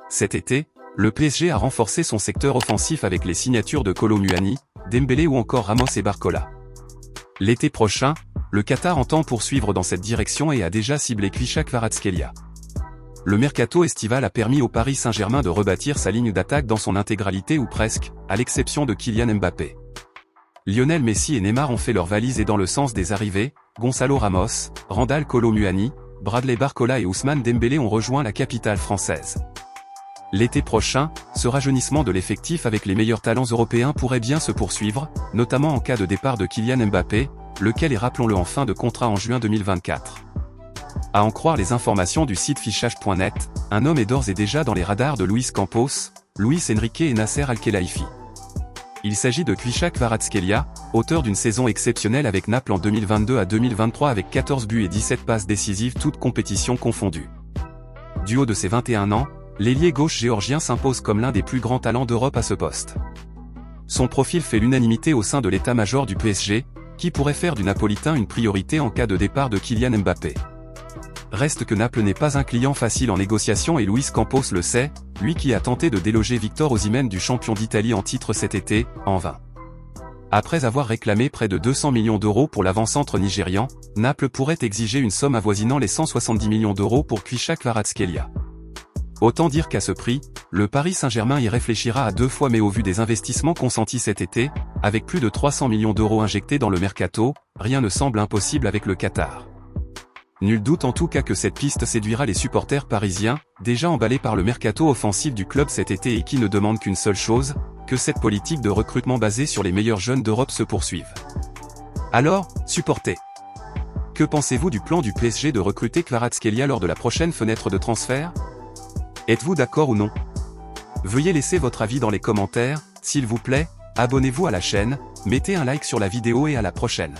Cet été, le PSG a renforcé son secteur offensif avec les signatures de Kolo Muani, Dembélé ou encore Ramos et Barcola. L'été prochain, le Qatar entend poursuivre dans cette direction et a déjà ciblé Kvicha Kvaratskhelia. Le mercato estival a permis au Paris Saint-Germain de rebâtir sa ligne d'attaque dans son intégralité ou presque, à l'exception de Kylian Mbappé. Lionel Messi et Neymar ont fait leurs valises et dans le sens des arrivées, Gonzalo Ramos, Randal Kolo Muani, Bradley Barcola et Ousmane Dembélé ont rejoint la capitale française. L'été prochain, ce rajeunissement de l'effectif avec les meilleurs talents européens pourrait bien se poursuivre, notamment en cas de départ de Kylian Mbappé, lequel est rappelons-le en fin de contrat en juin 2024. À en croire les informations du site fichage.net, un homme est d'ores et déjà dans les radars de Luis Campos, Luis Enrique et Nasser Al-Khelaifi. Il s'agit de Kvicha Kvaratskhelia, auteur d'une saison exceptionnelle avec Naples en 2022 à 2023 avec 14 buts et 17 passes décisives toutes compétitions confondues. Du haut de ses 21 ans, l'ailier gauche géorgien s'impose comme l'un des plus grands talents d'Europe à ce poste. Son profil fait l'unanimité au sein de l'état-major du PSG, qui pourrait faire du Napolitain une priorité en cas de départ de Kylian Mbappé. Reste que Naples n'est pas un client facile en négociation et Luis Campos le sait, lui qui a tenté de déloger Victor Osimhen du champion d'Italie en titre cet été, en vain. Après avoir réclamé près de 200 millions d'euros pour l'avant-centre nigérian, Naples pourrait exiger une somme avoisinant les 170 millions d'euros pour Kvicha Kvaratskhelia. Autant dire qu'à ce prix, le Paris Saint-Germain y réfléchira à deux fois mais au vu des investissements consentis cet été, avec plus de 300 millions d'euros injectés dans le mercato, rien ne semble impossible avec le Qatar. Nul doute en tout cas que cette piste séduira les supporters parisiens, déjà emballés par le mercato offensif du club cet été et qui ne demandent qu'une seule chose, que cette politique de recrutement basée sur les meilleurs jeunes d'Europe se poursuive. Alors, supporters. Que pensez-vous du plan du PSG de recruter Kvaratskhelia lors de la prochaine fenêtre de transfert ? Êtes-vous d'accord ou non ? Veuillez laisser votre avis dans les commentaires, s'il vous plaît, abonnez-vous à la chaîne, mettez un like sur la vidéo et à la prochaine.